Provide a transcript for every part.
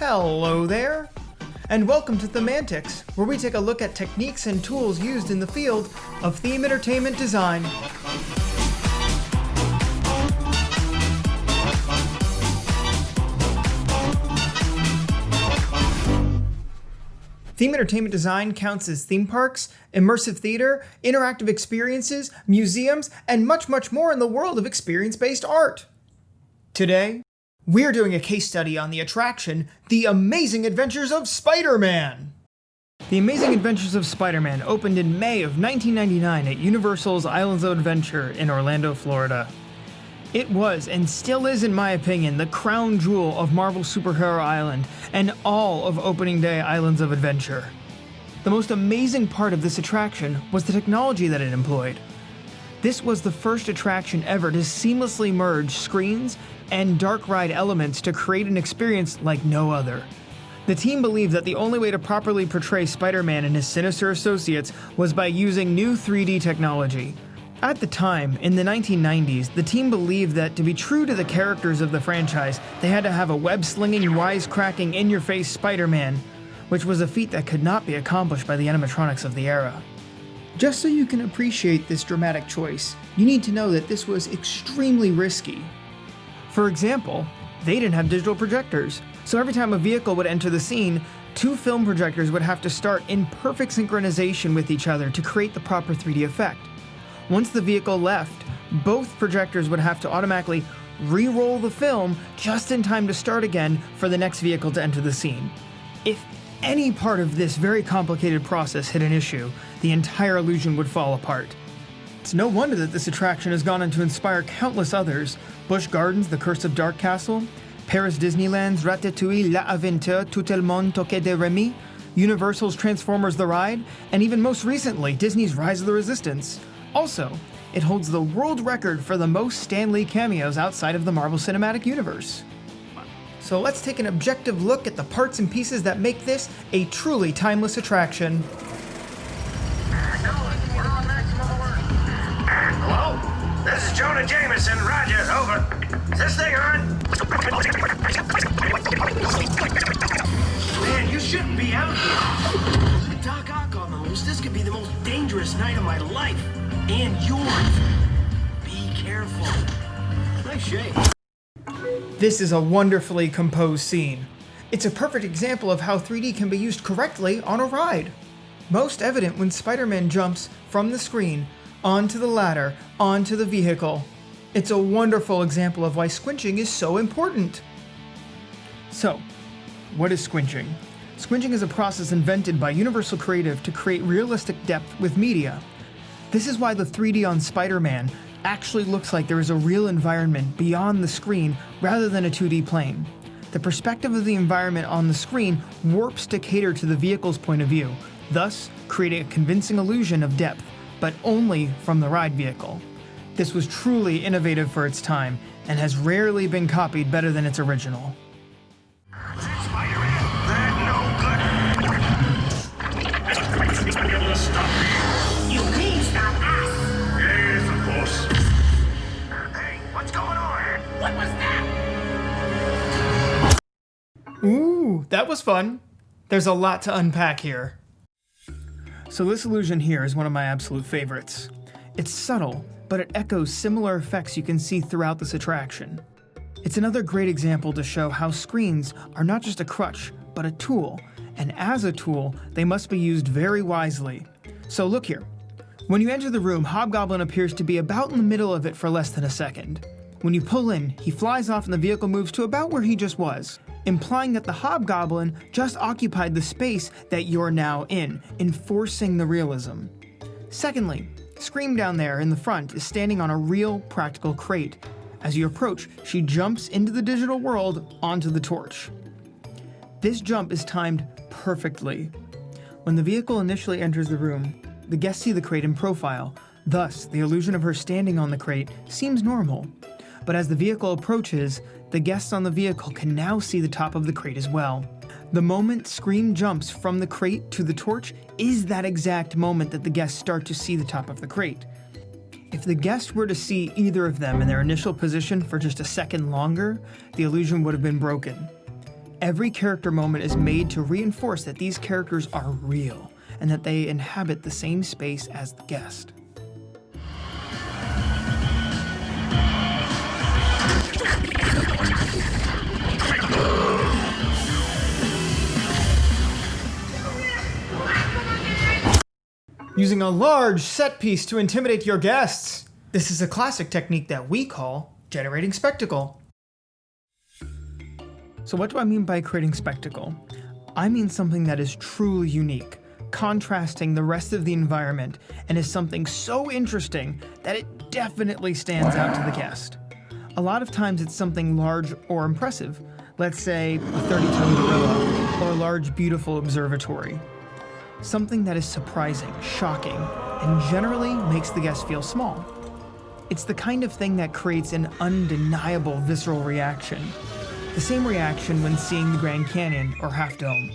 Hello there, and welcome to Themantics, where we take a look at techniques and tools used in the field of theme entertainment design. Theme entertainment design counts as theme parks, immersive theater, interactive experiences, museums, and much, much more in the world of experience-based art. Today, we're doing a case study on the attraction, The Amazing Adventures of Spiderman. The Amazing Adventures of Spiderman opened in May of 1999 at Universal's Islands of Adventure in Orlando, Florida. It was, and still is in my opinion, the crown jewel of Marvel Superhero Island and all of opening day Islands of Adventure. The most amazing part of this attraction was the technology that it employed. This was the first attraction ever to seamlessly merge screens and dark ride elements to create an experience like no other. The team believed that the only way to properly portray Spider-Man and his sinister associates was by using new 3D technology. At the time, in the 1990s, the team believed that to be true to the characters of the franchise, they had to have a web-slinging, wisecracking, in-your-face Spider-Man, which was a feat that could not be accomplished by the animatronics of the era. Just so you can appreciate this dramatic choice, you need to know that this was extremely risky. For example, they didn't have digital projectors, so every time a vehicle would enter the scene, two film projectors would have to start in perfect synchronization with each other to create the proper 3D effect. Once the vehicle left, both projectors would have to automatically re-roll the film just in time to start again for the next vehicle to enter the scene. If any part of this very complicated process hit an issue, the entire illusion would fall apart. It's no wonder that this attraction has gone on to inspire countless others: Busch Gardens' The Curse of Dark Castle, Paris Disneyland's Ratatouille l'Aventure tout le monde toque de Remy, Universal's Transformers The Ride, and even most recently, Disney's Rise of the Resistance. Also, it holds the world record for the most Stan Lee cameos outside of the Marvel Cinematic Universe. So let's take an objective look at the parts and pieces that make this a truly timeless attraction. Hello? This is Jonah Jameson. Roger, over. Is this thing on? Man, you shouldn't be out here. Doc Ock on the loose. This could be the most dangerous night of my life. And yours. Be careful. Nice shave. This is a wonderfully composed scene. It's a perfect example of how 3D can be used correctly on a ride. Most evident when Spider-Man jumps from the screen onto the ladder, onto the vehicle. It's a wonderful example of why squinching is so important. So, what is squinching? Squinching is a process invented by Universal Creative to create realistic depth with media. This is why the 3D on Spider-Man actually looks like there is a real environment beyond the screen rather than a 2D plane. The perspective of the environment on the screen warps to cater to the vehicle's point of view, thus creating a convincing illusion of depth, but only from the ride vehicle. This was truly innovative for its time and has rarely been copied better than its original. Spider-Man, that no good. Be able to stop me. You mean stop us? Yes, of course. Hey, what's going on? What was that? Ooh, that was fun. There's a lot to unpack here. So this illusion here is one of my absolute favorites. It's subtle, but it echoes similar effects you can see throughout this attraction. It's another great example to show how screens are not just a crutch, but a tool, and as a tool, they must be used very wisely. So look here. When you enter the room, Hobgoblin appears to be about in the middle of it for less than a second. When you pull in, he flies off and the vehicle moves to about where he just was, implying that the Hobgoblin just occupied the space that you're now in, enforcing the realism. Secondly, Scream down there in the front is standing on a real, practical crate. As you approach, she jumps into the digital world onto the torch. This jump is timed perfectly. When the vehicle initially enters the room, the guests see the crate in profile, thus the illusion of her standing on the crate seems normal. But as the vehicle approaches, the guests on the vehicle can now see the top of the crate as well. The moment Scream jumps from the crate to the torch is that exact moment that the guests start to see the top of the crate. If the guest were to see either of them in their initial position for just a second longer, the illusion would have been broken. Every character moment is made to reinforce that these characters are real and that they inhabit the same space as the guest. Using a large set piece to intimidate your guests. This is a classic technique that we call generating spectacle. So what do I mean by creating spectacle? I mean something that is truly unique, contrasting the rest of the environment, and is something so interesting that it definitely stands out to the guest. A lot of times it's something large or impressive. Let's say a 30-ton gorilla or a large, beautiful observatory. Something that is surprising, shocking, and generally makes the guest feel small. It's the kind of thing that creates an undeniable visceral reaction. The same reaction when seeing the Grand Canyon or Half Dome.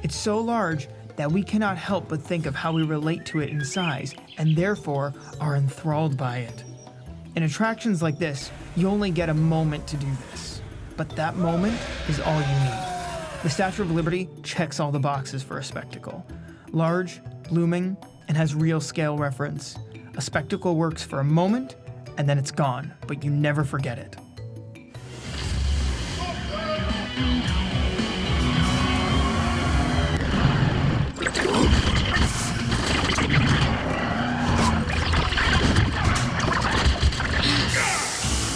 It's so large that we cannot help but think of how we relate to it in size, and therefore are enthralled by it. In attractions like this, you only get a moment to do this. But that moment is all you need. The Statue of Liberty checks all the boxes for a spectacle. Large, blooming, and has real scale reference. A spectacle works for a moment, and then it's gone, but you never forget it.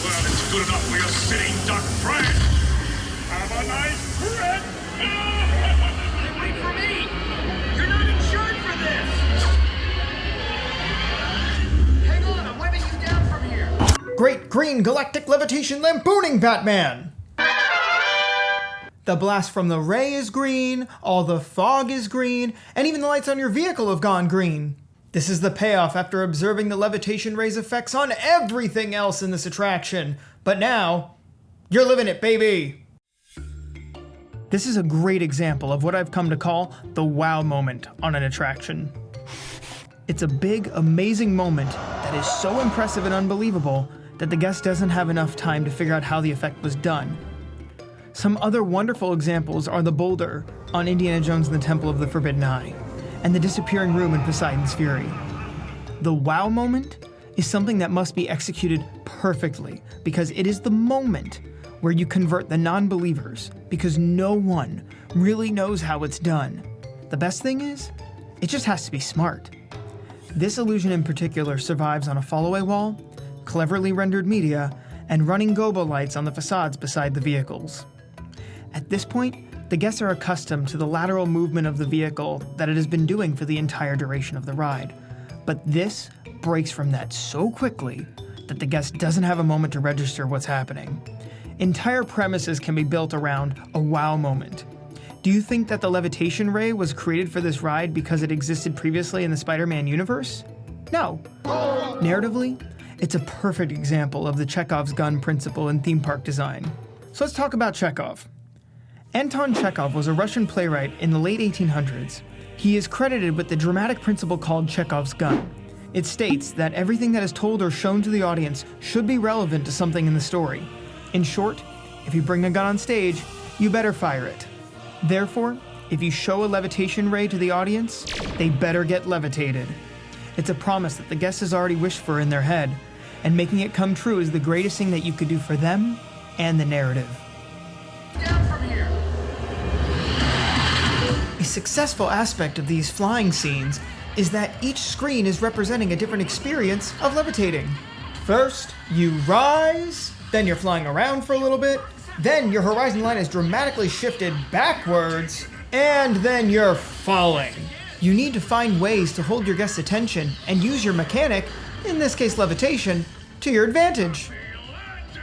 Well, it's good enough for your sitting duck friend. Have a nice trip. Hey, wait for me! You're not insured for this! Hang on, I'm webbing you down from here. Great Green Galactic Levitation Lampooning Batman! The blast from the ray is green, all the fog is green, and even the lights on your vehicle have gone green. This is the payoff after observing the levitation ray's effects on everything else in this attraction. But now, you're living it, baby! This is a great example of what I've come to call the wow moment on an attraction. It's a big, amazing moment that is so impressive and unbelievable that the guest doesn't have enough time to figure out how the effect was done. Some other wonderful examples are the boulder on Indiana Jones and the Temple of the Forbidden Eye, and the disappearing room in Poseidon's Fury. The wow moment is something that must be executed perfectly because it is the moment where you convert the non-believers because no one really knows how it's done. The best thing is, it just has to be smart. This illusion in particular survives on a fall-away wall, cleverly rendered media, and running gobo lights on the facades beside the vehicles. At this point, the guests are accustomed to the lateral movement of the vehicle that it has been doing for the entire duration of the ride. But this breaks from that so quickly that the guest doesn't have a moment to register what's happening. Entire premises can be built around a wow moment. Do you think that the levitation ray was created for this ride because it existed previously in the Spider-Man universe? No. Narratively, it's a perfect example of the Chekhov's gun principle in theme park design. So let's talk about Chekhov. Anton Chekhov was a Russian playwright in the late 1800s. He is credited with the dramatic principle called Chekhov's gun. It states that everything that is told or shown to the audience should be relevant to something in the story. In short, if you bring a gun on stage, you better fire it. Therefore, if you show a levitation ray to the audience, they better get levitated. It's a promise that the guest has already wished for in their head, and making it come true is the greatest thing that you could do for them and the narrative. Down from here! A successful aspect of these flying scenes is that each screen is representing a different experience of levitating. First, you rise, then you're flying around for a little bit, then your horizon line is dramatically shifted backwards, and then you're falling. You need to find ways to hold your guest's attention and use your mechanic, in this case levitation, to your advantage.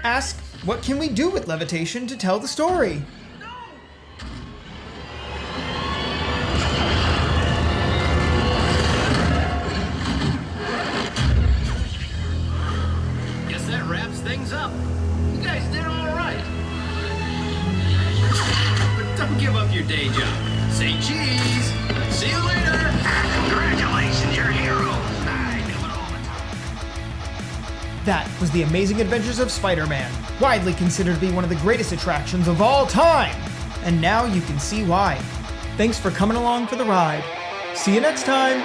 Ask, what can we do with levitation to tell the story? Guess that wraps things up. You guys did all right. But don't give up your day job. Say cheese. See you later. Congratulations, you're a hero. I do it all the time. That was the Amazing Adventures of Spider-Man, widely considered to be one of the greatest attractions of all time. And now you can see why. Thanks for coming along for the ride. See you next time.